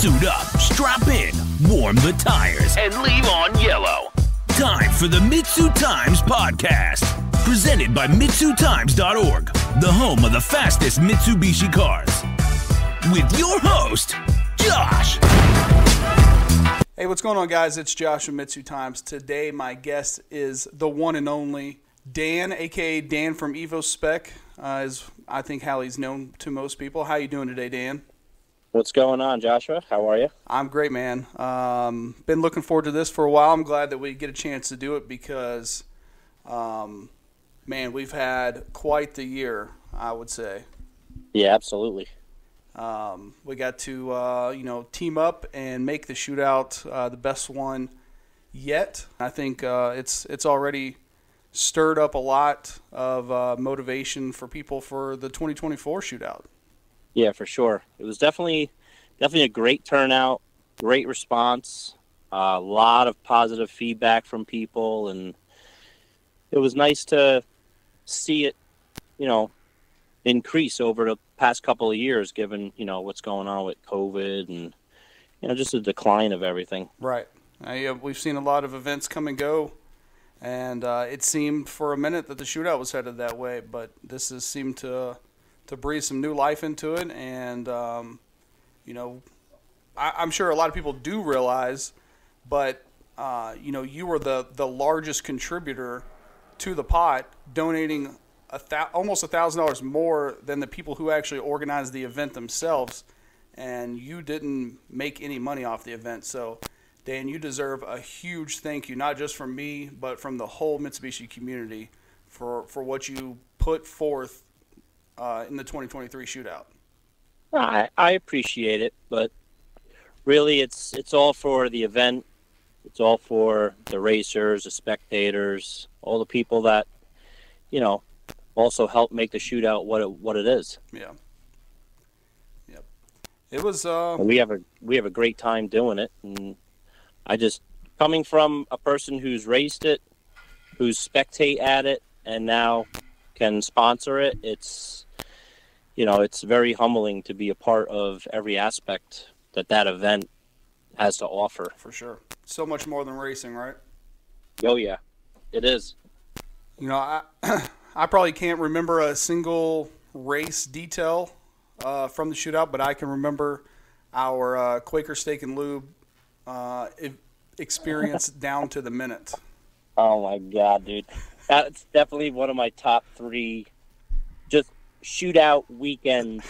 Suit up, strap in, warm the tires, and leave on yellow. Time for the MitsuTimes podcast, presented by MitsuTimes.org, the home of the fastest Mitsubishi cars. With your host, Josh. Hey, what's going on, guys? It's Josh from MitsuTimes. Today, my guest is the one and only Dan, a.k.a. Dan from EvoSpec, is I think how he's known to most people. How you doing today, Dan? What's going on, Joshua? How are you? I'm great, man. Been looking forward to this for a while. I'm glad that we get a chance to do it because, man, we've had quite the year, I would say. Yeah, absolutely. We got to, team up and make the shootout the best one yet. I think it's already stirred up a lot of motivation for people for the 2024 shootout. Yeah, for sure. It was definitely a great turnout, great response, a lot of positive feedback from people, and it was nice to see it, increase over the past couple of years, given, what's going on with COVID and, just a decline of everything. Right. We've seen a lot of events come and go, and it seemed for a minute that the shootout was headed that way, but this has seemed to breathe some new life into it, and, I'm sure a lot of people do realize, but, you were the largest contributor to the pot, donating almost $1,000 more than the people who actually organized the event themselves, and you didn't make any money off the event. So, Dan, you deserve a huge thank you, not just from me, but from the whole Mitsubishi community for what you put forth in the 2023 shootout. I appreciate it, but really it's all for the event. It's all for the racers, the spectators, all the people that, also help make the shootout what it is. Yeah. Yep. It was. We have a great time doing it, and I just coming from a person who's raced it, who's spectate at it, and now can sponsor it. It's very humbling to be a part of every aspect that event has to offer. For sure. So much more than racing, right? Oh yeah, it is. I probably can't remember a single race detail from the shootout, but I can remember our Quaker Steak and Lube experience down to the minute. Oh my God, dude. That's definitely one of my top 3 just shootout weekend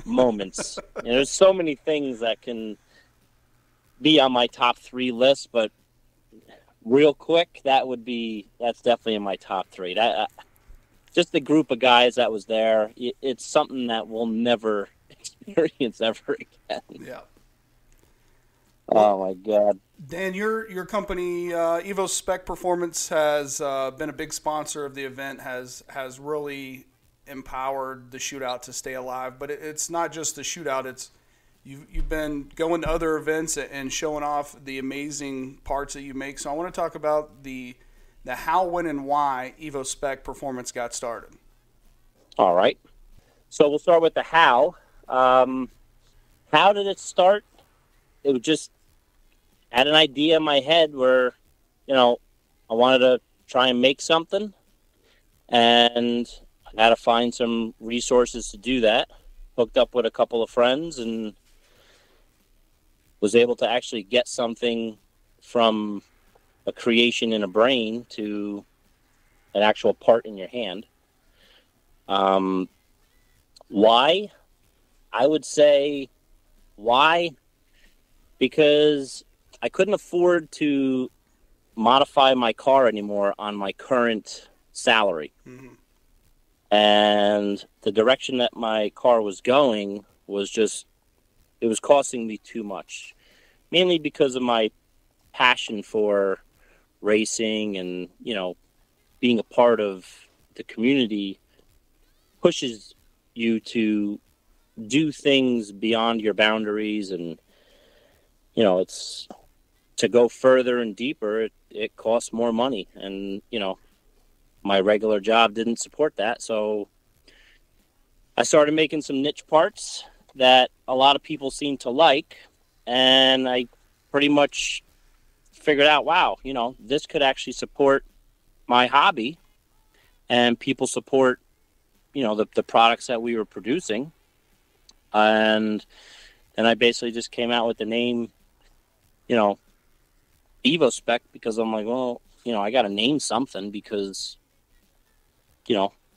moments. There's so many things that can be on my top 3 list, but real quick, that's definitely in my top 3. Just the group of guys that was there, it's something that we'll never experience ever again. Yeah. Oh my God. Dan, your company, EvoSpec Performance, has been a big sponsor of the event, has really empowered the shootout to stay alive. But it's not just the shootout, it's you've been going to other events and showing off the amazing parts that you make. So I want to talk about the how, when, and why EvoSpec Performance got started. All right. So we'll start with the how. How did it start? It was just had an idea in my head where, I wanted to try and make something, and I had to find some resources to do that. Hooked up with a couple of friends and was able to actually get something from a creation in a brain to an actual part in your hand. Why? I would say why? Because I couldn't afford to modify my car anymore on my current salary. Mm-hmm. And the direction that my car was going was it was costing me too much. Mainly because of my passion for racing and, being a part of the community pushes you to do things beyond your boundaries, and, it's to go further and deeper, it costs more money. And, my regular job didn't support that. So I started making some niche parts that a lot of people seem to like, and I pretty much figured out, wow, this could actually support my hobby, and people support, the products that we were producing. And then I basically just came out with the name, EvoSpec, because I'm like, well, I got to name something because,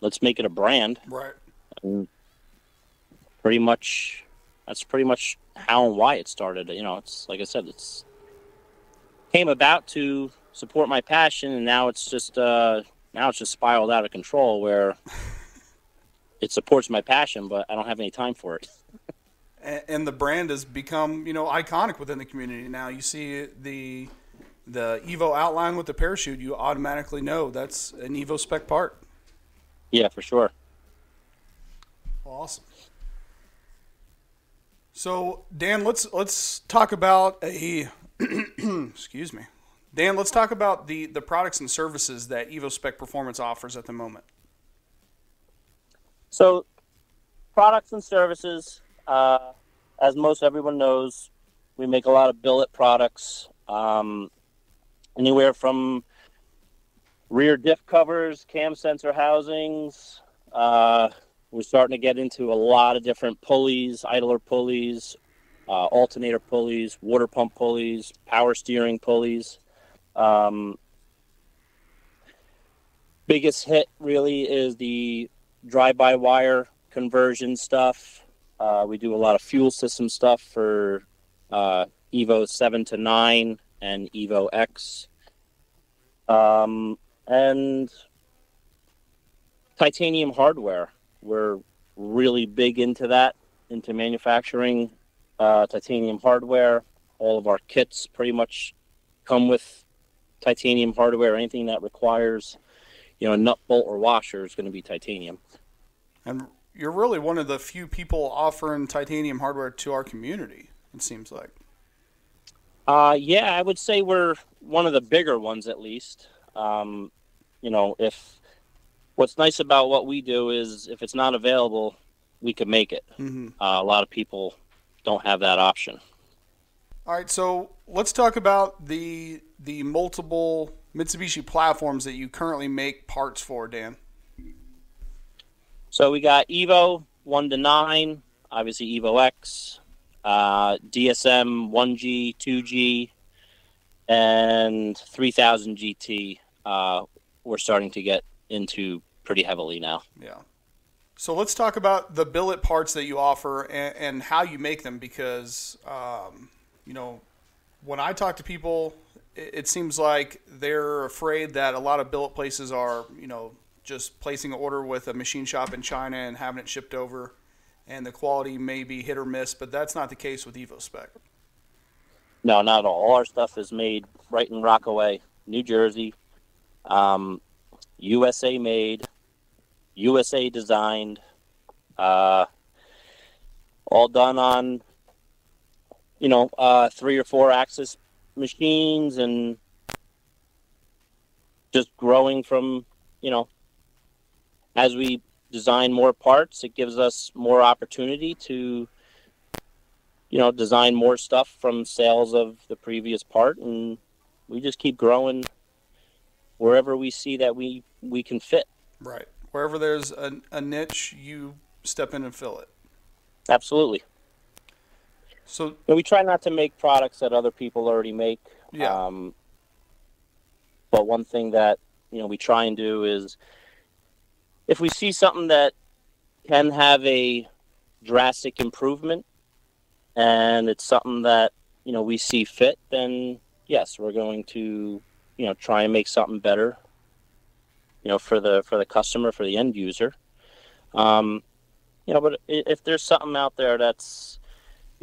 let's make it a brand. Right. And that's pretty much how and why it started. It's like I said, it's came about to support my passion, and now it's just spiraled out of control where it supports my passion, but I don't have any time for it. And the brand has become, iconic within the community. Now you see the Evo outline with the parachute, you automatically know that's an EvoSpec part. Yeah, for sure. Awesome. So, Dan, let's talk about excuse me. Dan, let's talk about the products and services that EvoSpec Performance offers at the moment. So, products and services, as most everyone knows, we make a lot of billet products, anywhere from rear diff covers, cam sensor housings. We're starting to get into a lot of different pulleys, idler pulleys, alternator pulleys, water pump pulleys, power steering pulleys. Biggest hit really is the drive-by-wire conversion stuff. We do a lot of fuel system stuff for Evo 7 to 9 and Evo X. And titanium hardware. We're really big into that, into manufacturing titanium hardware. All of our kits pretty much come with titanium hardware. Anything that requires, a nut, bolt, or washer is going to be titanium. And you're really one of the few people offering titanium hardware to our community, it seems like. Yeah, I would say we're one of the bigger ones, at least. If what's nice about what we do is if it's not available, we can make it. Mm-hmm. A lot of people don't have that option. All right, so let's talk about the multiple Mitsubishi platforms that you currently make parts for, Dan. So we got Evo 1 to 9, obviously Evo X, DSM 1G, 2G, and 3000 GT. We're starting to get into pretty heavily now. Yeah. So let's talk about the billet parts that you offer and how you make them, because, when I talk to people, it seems like they're afraid that a lot of billet places are, just placing an order with a machine shop in China and having it shipped over, and the quality may be hit or miss, but that's not the case with EvoSpec. No, not at all. All our stuff is made right in Rockaway, New Jersey. USA made, USA designed, all done on, 3 or 4 axis machines, and just growing from, as we design more parts, it gives us more opportunity to, design more stuff from sales of the previous part, and we just keep growing wherever we see that we can fit. Right. Wherever there's a niche, you step in and fill it. Absolutely. So we try not to make products that other people already make. Yeah. But one thing that, we try and do is if we see something that can have a drastic improvement and it's something that, we see fit, then yes, we're going to, try and make something better, for the customer, for the end user. But if there's something out there that's,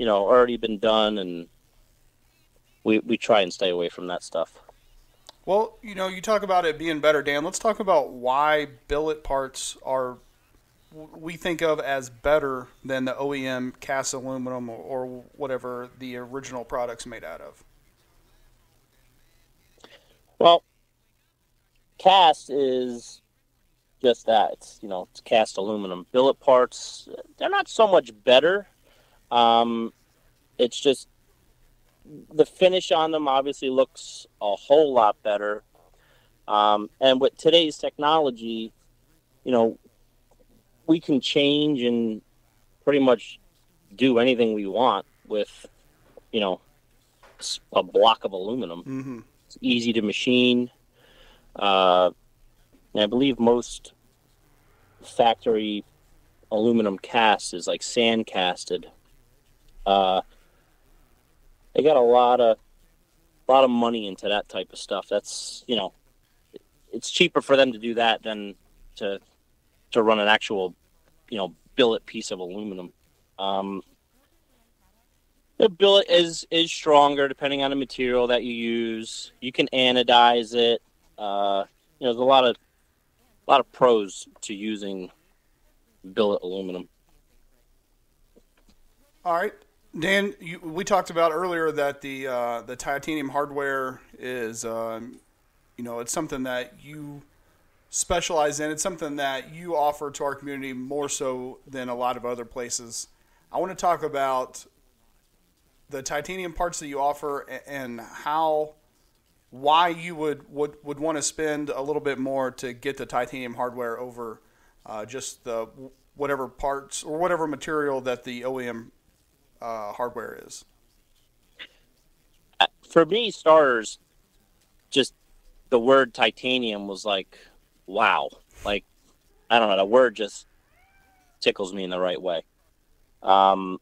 already been done, and we try and stay away from that stuff. Well, you talk about it being better, Dan. Let's talk about why billet parts are, we think of as better than the OEM cast aluminum or whatever the original product's made out of. Well, cast is just that. It's cast aluminum. Billet parts, they're not so much better. It's just the finish on them obviously looks a whole lot better. And with today's technology, we can change and pretty much do anything we want with, a block of aluminum. Mm-hmm. It's easy to machine. And I believe most factory aluminum cast is like sand casted. They got a lot of money into that type of stuff. That's, it's cheaper for them to do that than to run an actual, billet piece of aluminum. The billet is stronger depending on the material that you use. You can anodize it. There's a lot of pros to using billet aluminum. All right, Dan, we talked about earlier that the titanium hardware is, it's something that you specialize in. It's something that you offer to our community more so than a lot of other places. I want to talk about the titanium parts that you offer and why you would want to spend a little bit more to get the titanium hardware over just the whatever parts or whatever material that the OEM hardware is. For me, starters, just the word titanium was like, wow. Like, I don't know, the word just tickles me in the right way. When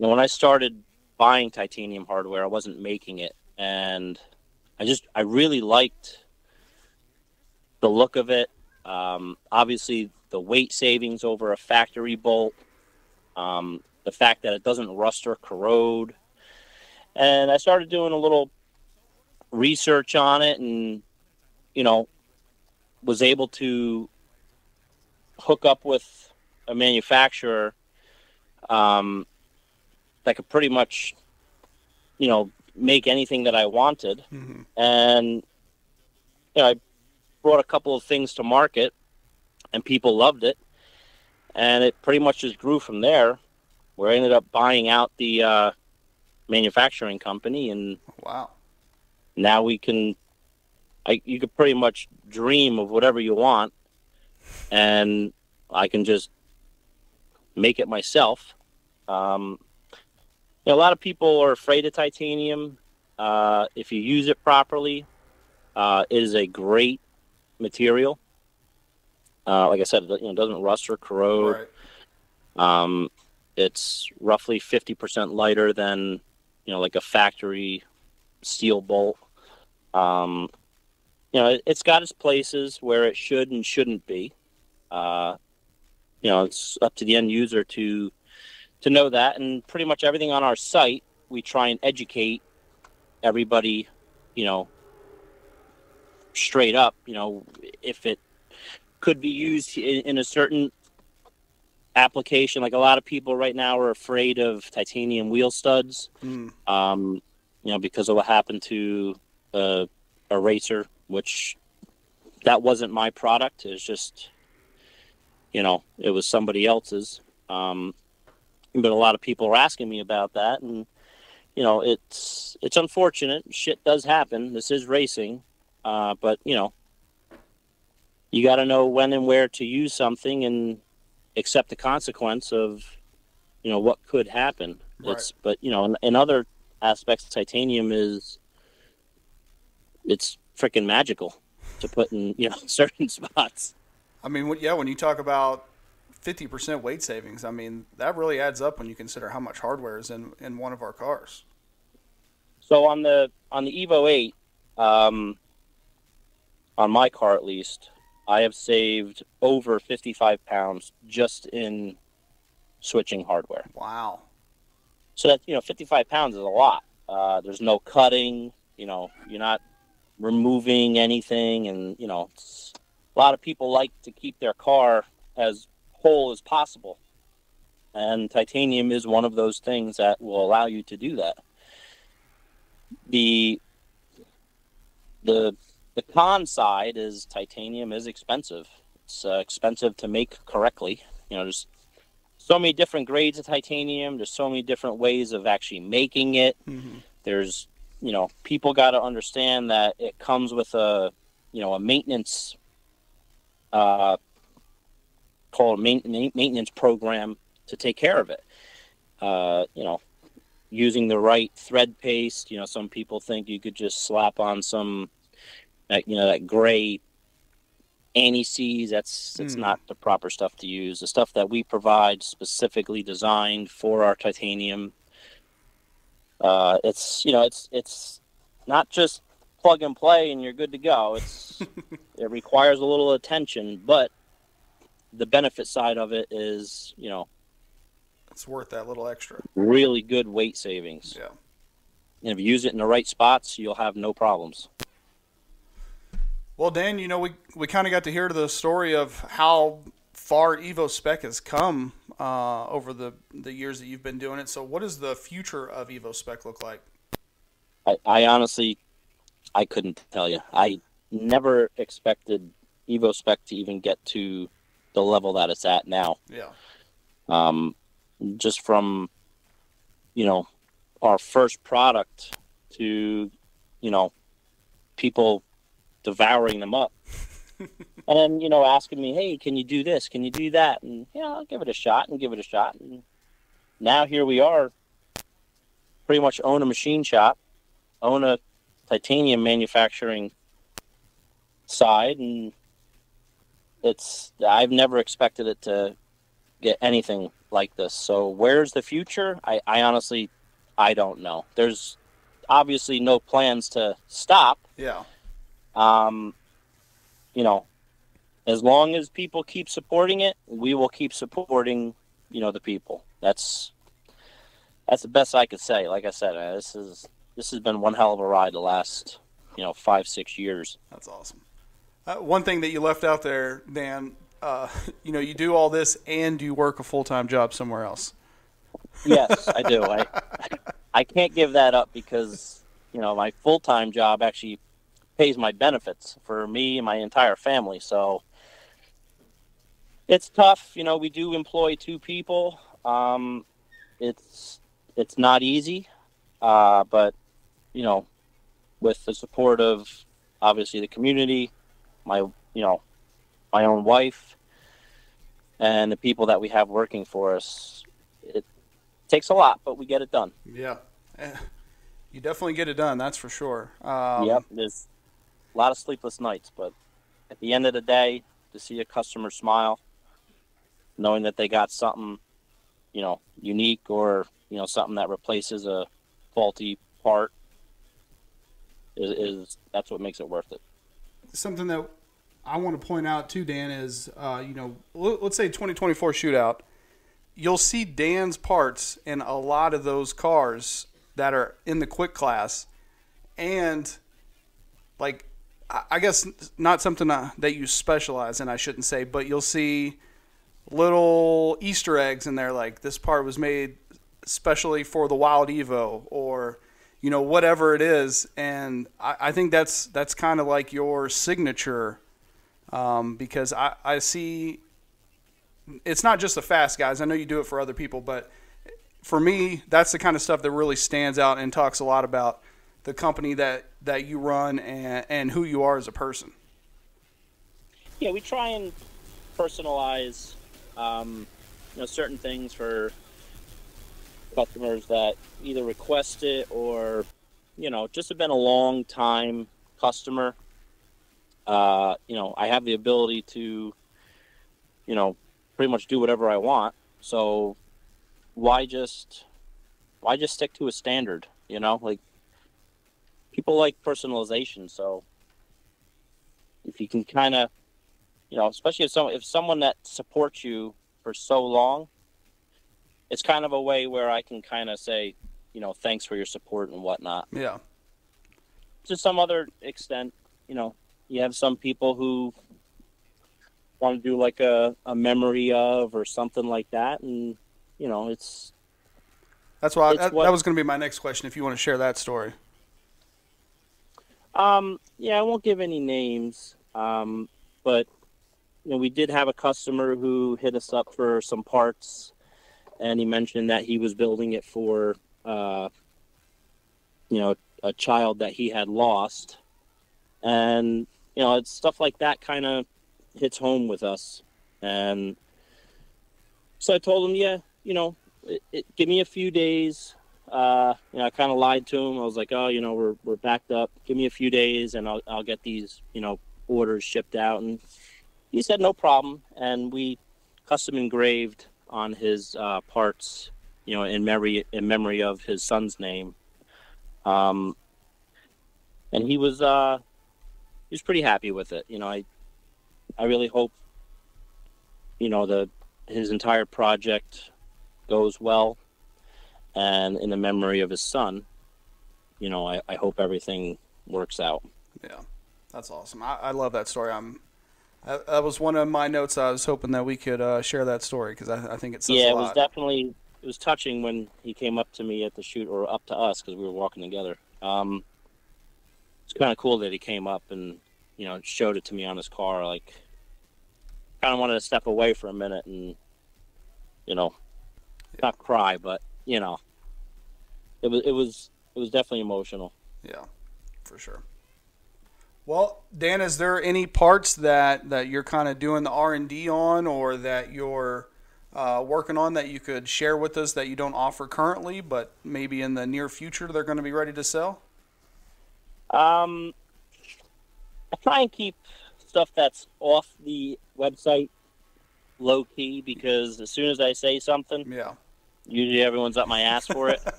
I started buying titanium hardware, I wasn't making it, and I really liked the look of it. Obviously, the weight savings over a factory bolt, the fact that it doesn't rust or corrode, and I started doing a little research on it, and was able to hook up with a manufacturer that could pretty much, make anything that I wanted. Mm-hmm. And, I brought a couple of things to market and people loved it. And it pretty much just grew from there, where I ended up buying out the manufacturing company. And wow, now you could pretty much dream of whatever you want, and I can just make it myself. A lot of people are afraid of titanium. If you use it properly, it is a great material. Like I said, it doesn't rust or corrode. right. It's roughly 50% lighter than, like a factory steel bolt. It's got its places where it should and shouldn't be. It's up to the end user to know that, and pretty much everything on our site, we try and educate everybody, straight up, if it could be used in a certain application. Like, a lot of people right now are afraid of titanium wheel studs, because of what happened to a racer, which that wasn't my product. It was just, it was somebody else's. But a lot of people are asking me about that, and it's unfortunate. Shit does happen. This is racing, but you got to know when and where to use something and accept the consequence of what could happen. Right. But in other aspects, titanium it's freaking magical to put in certain spots. I mean, when you talk about 50% weight savings, I mean, that really adds up when you consider how much hardware is in one of our cars. So on the Evo 8, on my car at least, I have saved over 55 pounds just in switching hardware. Wow. So that 55 pounds is a lot. There's no cutting, you're not removing anything, and a lot of people like to keep their car as whole as possible, and titanium is one of those things that will allow you to do that. The con side is titanium is expensive. It's expensive to make correctly. There's so many different grades of titanium. There's so many different ways of actually making it. Mm-hmm. there's, people got to understand that it comes with a maintenance, called maintenance program to take care of it. Using the right thread paste. Some people think you could just slap on some, that gray anti-seize. That's not the proper stuff to use. The stuff that we provide specifically designed for our titanium. It's not just plug and play and you're good to go. It requires a little attention, but the benefit side of it is, it's worth that little extra. Really good weight savings. Yeah. And if you use it in the right spots, you'll have no problems. Well, Dan, we kind of got to hear the story of how far EvoSpec has come over the years that you've been doing it. So what does the future of EvoSpec look like? I honestly, I couldn't tell you. I never expected EvoSpec to even get to the level that it's at now. Yeah. Just from, our first product to, people devouring them up. And, asking me, hey, can you do this? Can you do that? And, I'll give it a shot. And now here we are, pretty much own a machine shop, own a titanium manufacturing side. And I've never expected it to get anything like this. So where's the future? I honestly, I don't know. There's obviously no plans to stop. Yeah. As long as people keep supporting it, we will keep supporting, the people. That's the best I could say. Like I said, this has been one hell of a ride the last, 5-6 years. That's awesome. One thing that you left out there, Dan, you do all this and you work a full-time job somewhere else. Yes, I do. I can't give that up because, my full-time job actually pays my benefits for me and my entire family. So it's tough. We do employ 2 people. It's not easy. But, with the support of obviously the community, my own wife, and the people that we have working for us, it takes a lot, but we get it done. Yeah. You definitely get it done, that's for sure. Yep, there's a lot of sleepless nights, but at the end of the day, to see a customer smile, knowing that they got something, unique or, something that replaces a faulty part, is that's what makes it worth it. Something that I want to point out too, Dan, is, let's say 2024 shootout, you'll see Dan's parts in a lot of those cars that are in the quick class. And I guess not something that you specialize in, I shouldn't say, but you'll see little Easter eggs in there, like this part was made specially for the Wild Evo, or whatever it is. And I think that's kind of like your signature, because I see it's not just the fast guys. I know you do it for other people, but for me, that's the kind of stuff that really stands out and talks a lot about the company that you run and who you are as a person. Yeah, we try and personalize, certain things for customers that either request it or, just have been a long time customer. I have the ability to, pretty much do whatever I want. So why just stick to a standard, people like personalization. So if you can kind of, especially if someone that supports you for so long, it's kind of a way where I can kind of say, thanks for your support and whatnot. Yeah. To some other extent, you have some people who want to do like a memory of or something like that. And, that's why that was going to be my next question, if you want to share that story. Yeah, I won't give any names. But, we did have a customer who hit us up for some parts, and he mentioned that he was building it for a child that he had lost. And, it's stuff like that kind of hits home with us. And so I told him, yeah, give me a few days. I kind of lied to him. I was like, oh, we're backed up. Give me a few days and I'll get these, orders shipped out. And he said, no problem. And we custom engraved on his parts, in memory of his son's name. And he was pretty happy with it. I really hope, his entire project goes well. And in the memory of his son, I hope everything works out. Yeah, that's awesome. I love that story. That was one of my notes. I was hoping that we could share that story because I think it says a lot. Yeah, it was definitely, it was touching when he came up to me at the shoot, or up to us because we were walking together. It's kind of cool that he came up and, showed it to me on his car. Like, kind of wanted to step away for a minute and, not cry, but, it was definitely emotional. Yeah, for sure. Well, Dan, is there any parts that you're kind of doing the R&D on, or that you're working on that you could share with us that you don't offer currently, but maybe in the near future they're going to be ready to sell? I try and keep stuff that's off the website low key, because as soon as I say something, usually everyone's up my ass for it.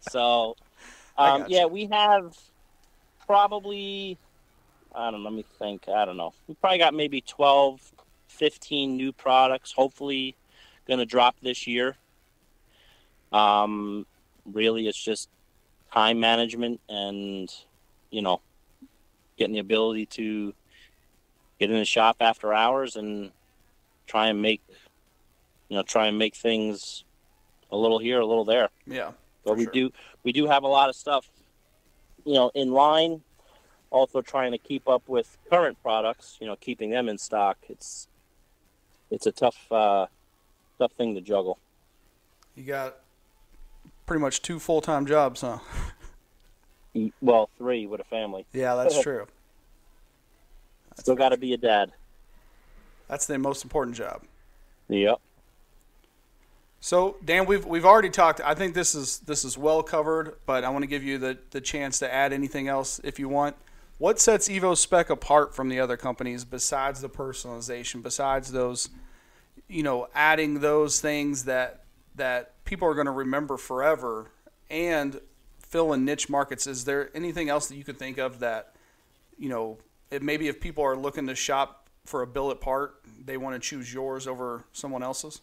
So, we have probably, let me think. I don't know. We probably got maybe 12, 15 new products, hopefully going to drop this year. Really, it's just time management and, getting the ability to get in the shop after hours and try and make things a little here, a little there. Yeah. But we do have a lot of stuff, in line. Also trying to keep up with current products, keeping them in stock. It's a tough thing to juggle. You got pretty much 2 full-time jobs, huh? Well, 3 with a family. Yeah, that's true. Still got to be a dad. That's the most important job. Yep. So, Dan, we've already talked. I think this is well covered, but I want to give you the chance to add anything else if you want. What sets EvoSpec apart from the other companies besides the personalization, besides those, adding those things that people are going to remember forever and fill in niche markets? Is there anything else that you could think of that, maybe if people are looking to shop for a billet part, they want to choose yours over someone else's?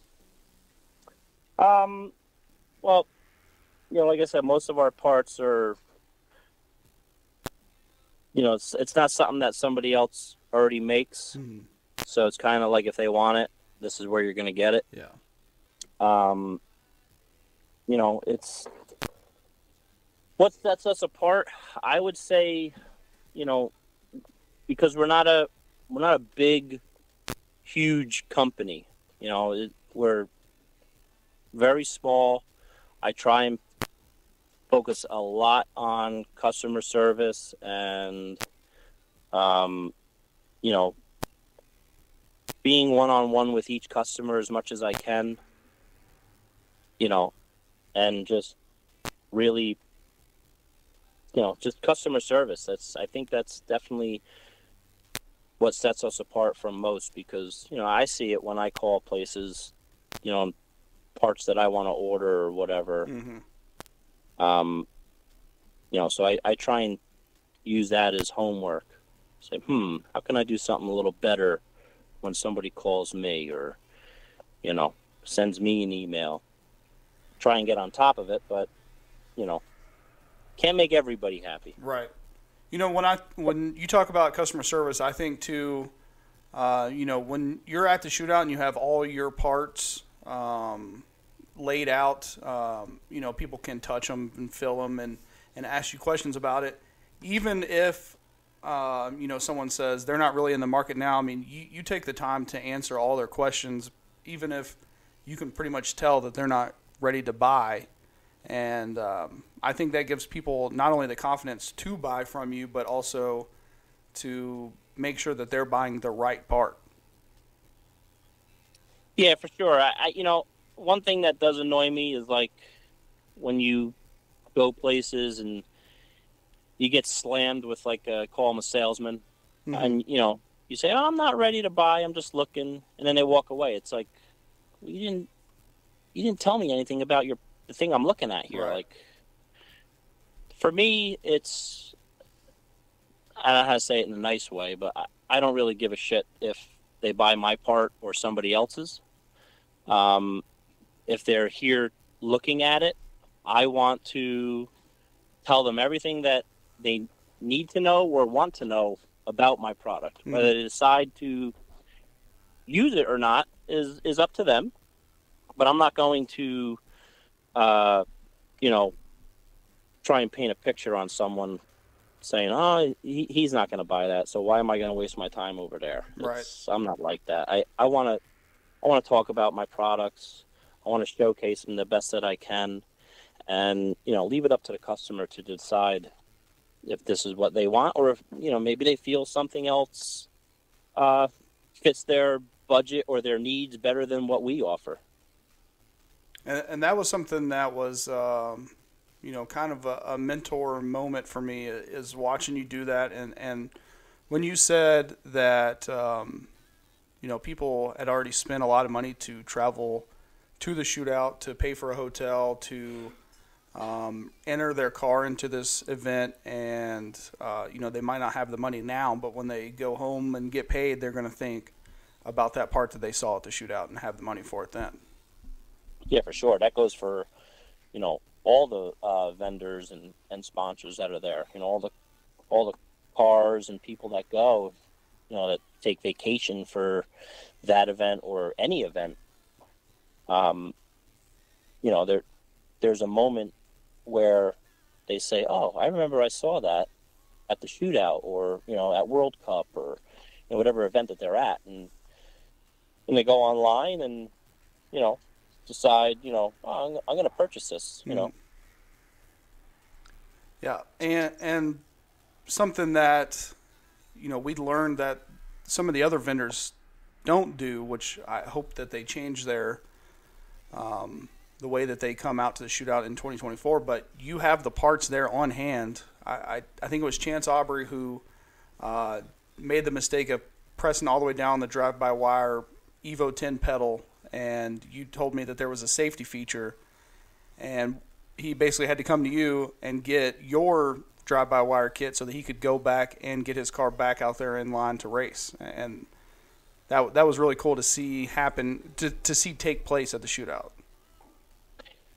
Well, like I said, most of our parts are, it's not something that somebody else already makes. Mm-hmm. So it's kind of like, if they want it, this is where you're going to get it. Yeah. It's what sets us apart. I would say, because we're not a big, huge company. We're very small. I try and focus a lot on customer service and, being one-on-one with each customer as much as I can, and just really, just customer service. I think that's definitely what sets us apart from most, because, I see it when I call places, parts that I want to order or whatever. Mm-hmm. So I try and use that as homework. Say, how can I do something a little better when somebody calls me or, sends me an email? Try and get on top of it, but, can't make everybody happy. Right. When you talk about customer service, I think too, when you're at the shootout and you have all your parts laid out, people can touch them and feel them and ask you questions about it. Even if, someone says they're not really in the market now, I mean, you take the time to answer all their questions, even if you can pretty much tell that they're not ready to buy. And I think that gives people not only the confidence to buy from you, but also to make sure that they're buying the right part. Yeah, for sure. One thing that does annoy me is like when you go places and you get slammed with like call them a salesman, and you say, "Oh, I'm not ready to buy. I'm just looking," and then they walk away. It's like, well, you didn't tell me anything about the thing I'm looking at here. Right. Like, for me, I don't know how to say it in a nice way, but I don't really give a shit if they buy my part or somebody else's. If they're here looking at it, I want to tell them everything that they need to know or want to know about my product. Whether they decide to use it or not is up to them. But I'm not going to, try and paint a picture on someone saying, "Oh, he's not going to buy that, so why am I going to waste my time over there?" Right. I'm not like that. I want to talk about my products. I want to showcase them the best that I can, and leave it up to the customer to decide if this is what they want, or if maybe they feel something else fits their budget or their needs better than what we offer. And that was something that was, kind of a mentor moment for me, is watching you do that. And when you said that, people had already spent a lot of money to travel to the shootout, to pay for a hotel, to enter their car into this event, and they might not have the money now, but when they go home and get paid, they're going to think about that part that they saw at the shootout and have the money for it then. Yeah, for sure. That goes for all the vendors and sponsors that are there. All the cars and people that go, that take vacation for that event or any event. There's a moment where they say, "Oh, I remember I saw that at the shootout, or at World Cup, or whatever event that they're at," and they go online and decide, oh, I'm going to purchase this. Yeah, and something that we learned that some of the other vendors don't do, which I hope that they change their the way that they come out to the shootout in 2024, but you have the parts there on hand. I think it was Chance Aubrey who made the mistake of pressing all the way down the drive-by-wire Evo 10 pedal, and you told me that there was a safety feature, and he basically had to come to you and get your drive-by-wire kit so that he could go back and get his car back out there in line to race. And that was really cool to see happen, to see take place at the shootout.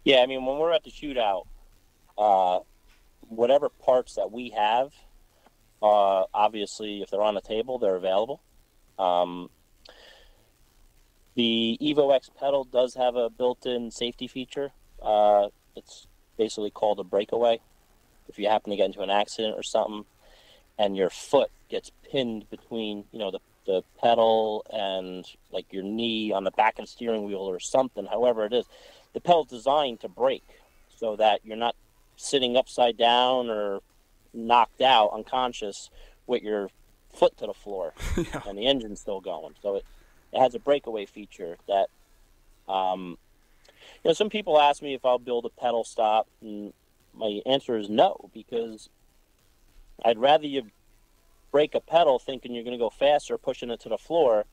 Yeah, I mean, when we're at the shootout, whatever parts that we have, obviously, if they're on the table, they're available. The EvoX pedal does have a built-in safety feature. It's basically called a breakaway. If you happen to get into an accident or something, and your foot gets pinned between, the pedal and like your knee on the back of the steering wheel or something, however it is, the pedal's designed to break so that you're not sitting upside down or knocked out unconscious with your foot to the floor. Yeah. And the engine's still going. So it has a breakaway feature that, some people ask me if I'll build a pedal stop, and my answer is no, because I'd rather you break a pedal thinking you're going to go faster, pushing it to the floor,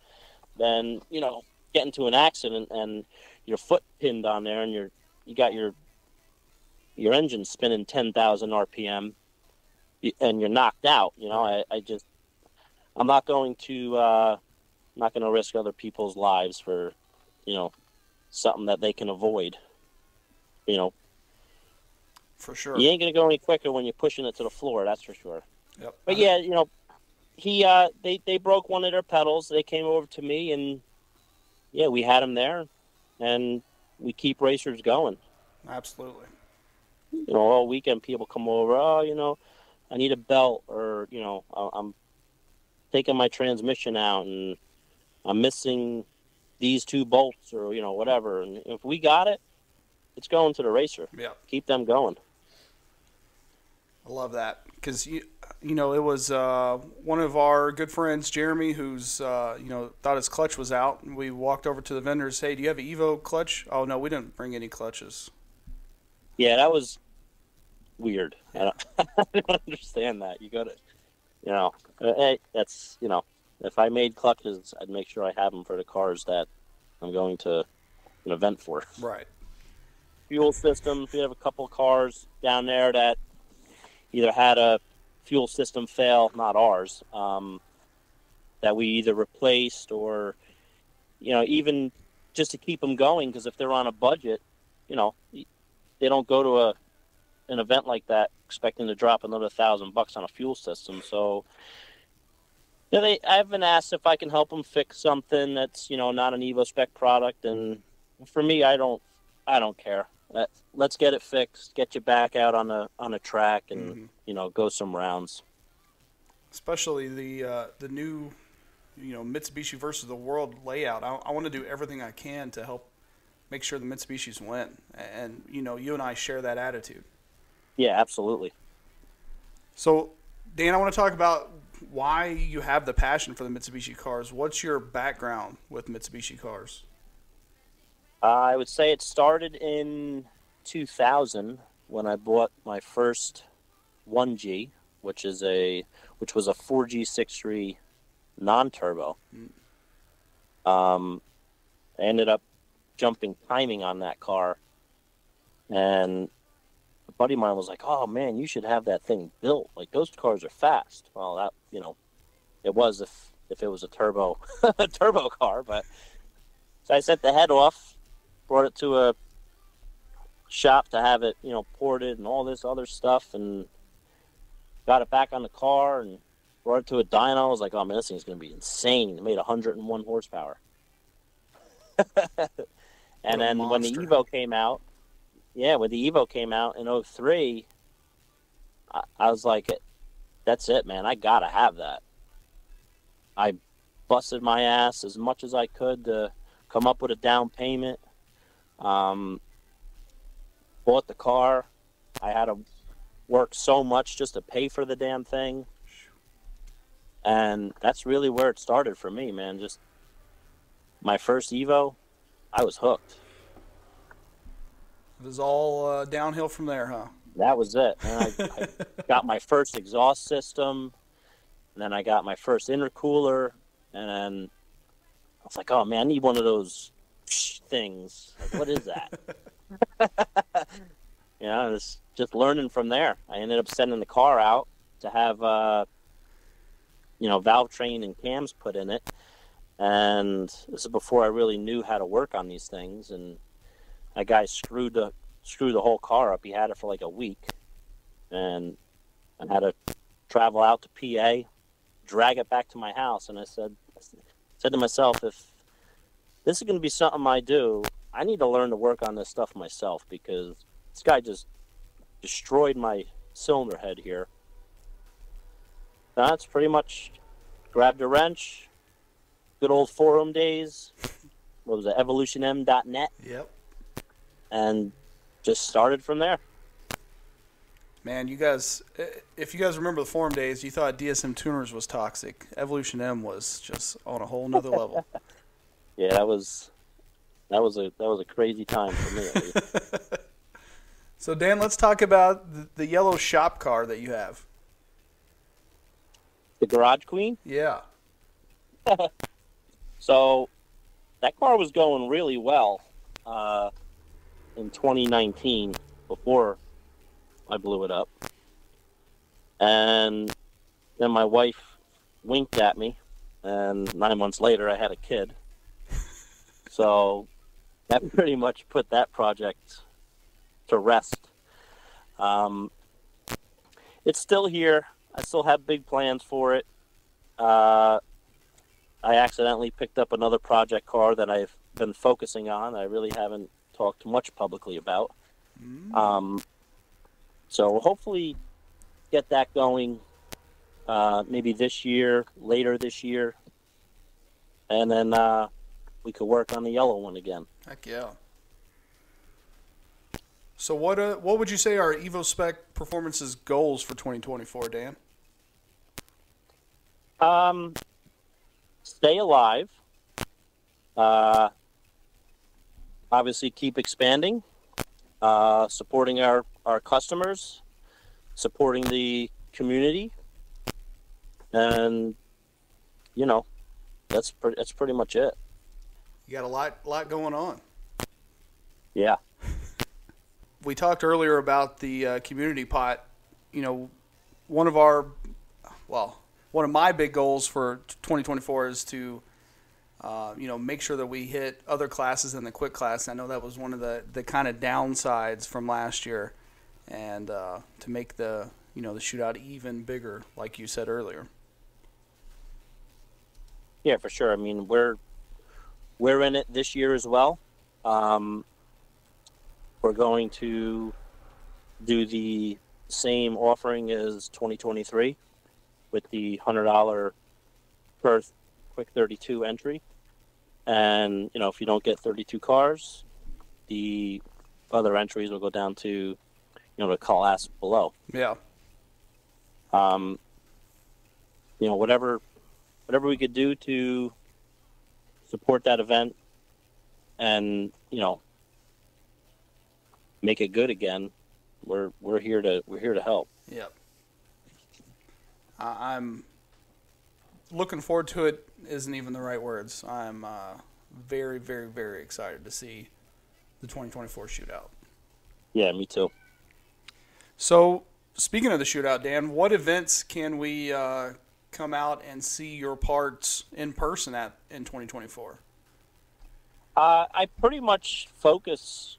than, get into an accident and your foot pinned on there and you got your engine spinning 10,000 RPM and you're knocked out. I'm not going to risk other people's lives for, something that they can avoid. For sure. You ain't going to go any quicker when you're pushing it to the floor, that's for sure. Yep. But yeah, they broke one of their pedals. They came over to me, and yeah, we had them there, and we keep racers going. Absolutely. All weekend people come over. Oh, I need a belt, or I'm taking my transmission out, and I'm missing these two bolts, or whatever. And if we got it, it's going to the racer. Yeah. Keep them going. I love that because it was one of our good friends, Jeremy, who's thought his clutch was out, and we walked over to the vendors. Hey, do you have an Evo clutch? Oh no, we didn't bring any clutches. Yeah, that was weird. I don't understand that. You got to, that's if I made clutches, I'd make sure I have them for the cars that I'm going to an event for. Right. Fuel systems. We have a couple of cars down there that either had a fuel system fail, not ours, that we either replaced or, even just to keep them going, because if they're on a budget, they don't go to an event like that expecting to drop another $1,000 on a fuel system. So, I've been asked if I can help them fix something that's, not an EvoSpec product, and for me, I don't care. Let's get it fixed, get you back out on a track, and go some rounds. Especially the new, Mitsubishi versus the world layout. I want to do everything I can to help make sure the Mitsubishis win, and you and I share that attitude. Yeah, absolutely. So, Dan, I want to talk about why you have the passion for the Mitsubishi cars. What's your background with Mitsubishi cars? I would say it started in 2000 when I bought my first 1G, which was a 4G63 non-turbo. I ended up jumping timing on that car, and a buddy of mine was like, "Oh man, you should have that thing built. Like, those cars are fast." Well, that it was if it was a turbo a turbo car, but so I sent the head off. Brought it to a shop to have it, ported and all this other stuff, and got it back on the car and brought it to a dyno. I was like, oh man, this thing's going to be insane. It made 101 horsepower. And then when the Evo came out, when the Evo came out in 2003, I was like, that's it, man. I got to have that. I busted my ass as much as I could to come up with a down payment. Bought the car. I had to work so much just to pay for the damn thing, and that's really where it started for me, man. Just my first Evo, I was hooked. It was all downhill from there, huh? That was it. And I got my first exhaust system, and then I got my first intercooler, and then I was like, oh man, I need one of those things. Like, what is that? It's just learning from there. I ended up sending the car out to have valve train and cams put in it, and this is before I really knew how to work on these things. And that guy screwed the whole car up. He had it for like a week, and I had to travel out to PA, drag it back to my house, and I said to myself, if this is going to be something I do, I need to learn to work on this stuff myself, because this guy just destroyed my cylinder head here. That's pretty much grabbed a wrench, good old forum days, what was it, evolutionm.net? Yep. And just started from there. Man, you guys, if you guys remember the forum days, you thought DSM Tuners was toxic. Evolution M was just on a whole nother level. Yeah, that was a crazy time for me, at least. So Dan, let's talk about the yellow shop car that you have. The Garage Queen? Yeah. So that car was going really well in 2019 before I blew it up. And then my wife winked at me, and 9 months later I had a kid. So that pretty much put that project to rest. It's still here. I still have big plans for it. I accidentally picked up another project car that I've been focusing on. I really haven't talked much publicly about. So hopefully get that going maybe this year, later this year. And then we could work on the yellow one again. Heck yeah. So what would you say are EvoSpec Performance's goals for 2024, Dan? Stay alive. Obviously, keep expanding. Supporting our customers, supporting the community, and that's pretty much it. You got a lot going on. Yeah. We talked earlier about the community pot. One of my big goals for 2024 is to make sure that we hit other classes in the quick class. I know that was one of the kind of downsides from last year, and to make the shootout even bigger, like you said earlier. Yeah, for sure. I mean, we're in it this year as well. We're going to do the same offering as 2023 with the $100 per quick 32 entry. And, if you don't get 32 cars, the other entries will go down to, the class below. Yeah. Whatever we could do to support that event and, make it good again, we're here to help. Yep. I'm looking forward to it. Isn't even the right words. I'm very, very, very excited to see the 2024 shootout. Yeah, me too. So, speaking of the shootout, Dan, what events can we come out and see your parts in person at in 2024? I pretty much focus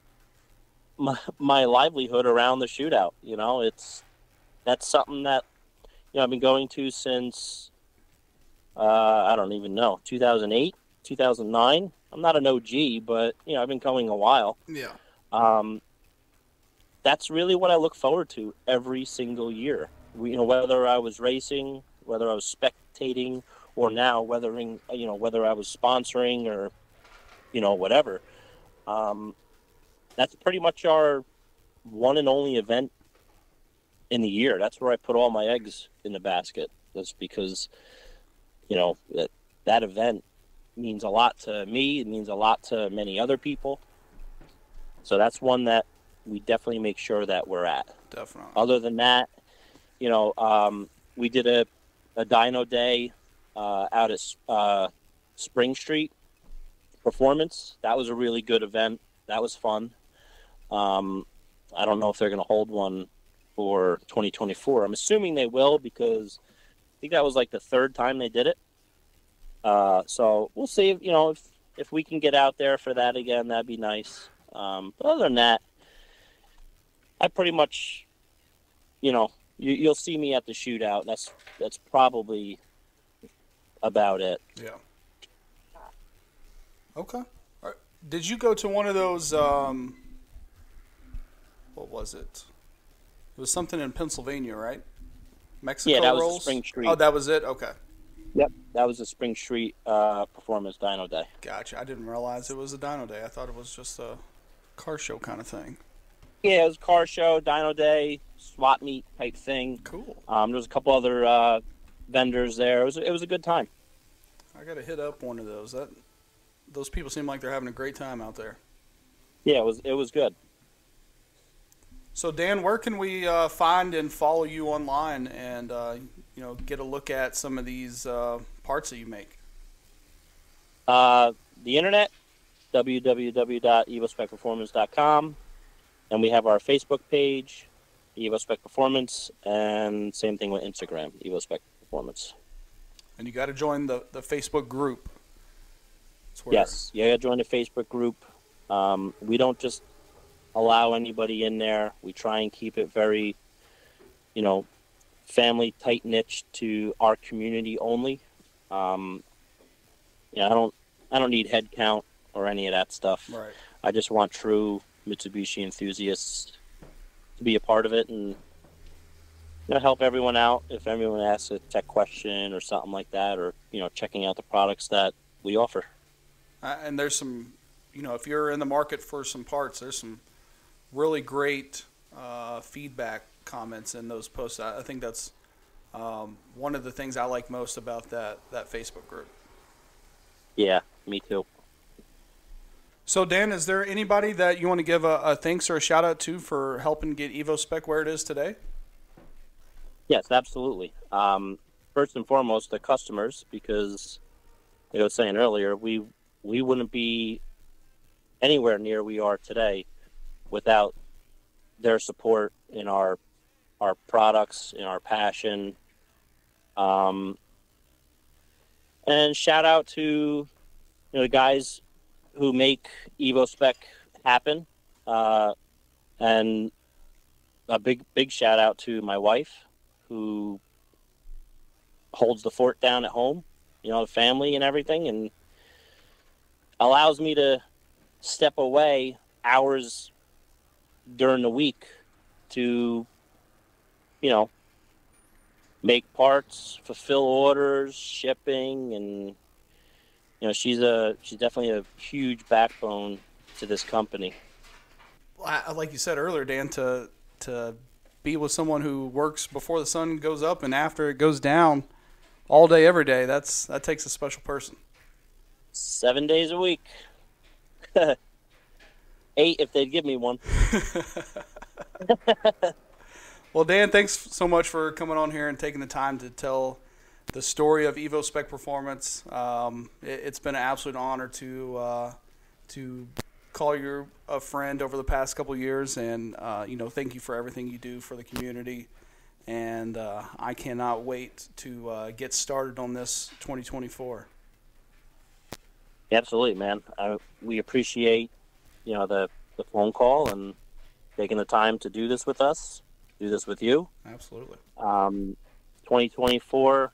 my livelihood around the shootout. That's something that I've been going to since I don't even know, 2008, 2009. I'm not an OG, but I've been going a while. Yeah. That's really what I look forward to every single year. Whether I was racing, whether I was spectating, or now whether I was sponsoring or whatever. That's pretty much our one and only event in the year. That's where I put all my eggs in the basket. That's because that event means a lot to me. It means a lot to many other people. So that's one that we definitely make sure that we're at. Definitely. Other than that, we did a dyno day out at Spring Street Performance. That was a really good event. That was fun. I don't know if they're going to hold one for 2024. I'm assuming they will, because I think that was like the third time they did it. So we'll see. If we can get out there for that again, that'd be nice. But other than that, I pretty much, you'll see me at the shootout. That's probably about it. Yeah. Okay. All right. Did you go to one of those? What was it? It was something in Pennsylvania, right? Mexico Yeah, that was rolls? the Spring Street. Oh, that was it? Okay. Yep, that was the Spring Street Performance Dyno Day. Gotcha. I didn't realize it was a dyno day. I thought it was just a car show kind of thing. Yeah, it was a car show, dyno day, swap meet type thing. Cool. There was a couple other vendors there. It was a good time. I got to hit up one of those. Those people seem like they're having a great time out there. Yeah, it was good. So, Dan, where can we find and follow you online and get a look at some of these parts that you make? The internet, www.evospecperformance.com, and we have our Facebook page, EvoSpec Performance, and same thing with Instagram, EvoSpec Performance. And you got to join the Facebook group. Yes, you got to join the Facebook group. We don't just allow anybody in there. We try and keep it very, family tight niche to our community only. I don't need head count or any of that stuff. Right. I just want true Mitsubishi enthusiasts to be a part of it and help everyone out if everyone asks a tech question or something like that, or checking out the products that we offer. And there's some, if you're in the market for some parts, there's some really great feedback comments in those posts. I think that's one of the things I like most about that Facebook group. Yeah, me too. So, Dan, is there anybody that you want to give a thanks or a shout out to for helping get EvoSpec where it is today? Yes, absolutely. First and foremost, the customers, because like I was saying earlier, we wouldn't be anywhere near we are today without their support in our products, in our passion. And shout out to the guys who make EvoSpec happen, and a big shout out to my wife, who holds the fort down at home, the family and everything, and allows me to step away hours during the week to, make parts, fulfill orders, shipping, and she's definitely a huge backbone to this company. Like you said earlier, Dan, to be with someone who works before the sun goes up and after it goes down all day, every day, that takes a special person. 7 days a week. 8 if they'd give me one. Well, Dan, thanks so much for coming on here and taking the time to tell the story of EvoSpec Performance. It's been an absolute honor to call you a friend over the past couple of years, and thank you for everything you do for the community. And I cannot wait to get started on this 2024. Absolutely, man. We appreciate the phone call and taking the time to do this with us, do this with you. Absolutely. 2024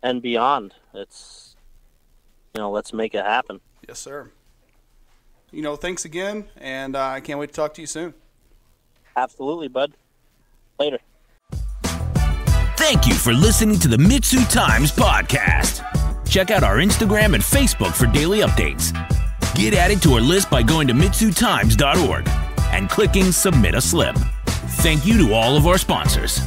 and beyond. Let's make it happen. Yes, sir. Thanks again, and I can't wait to talk to you soon. Absolutely, bud. Later. Thank you for listening to the MitsuTimes podcast. Check out our Instagram and Facebook for daily updates. Get added to our list by going to MitsuTimes.org and clicking Submit a Slip. Thank you to all of our sponsors.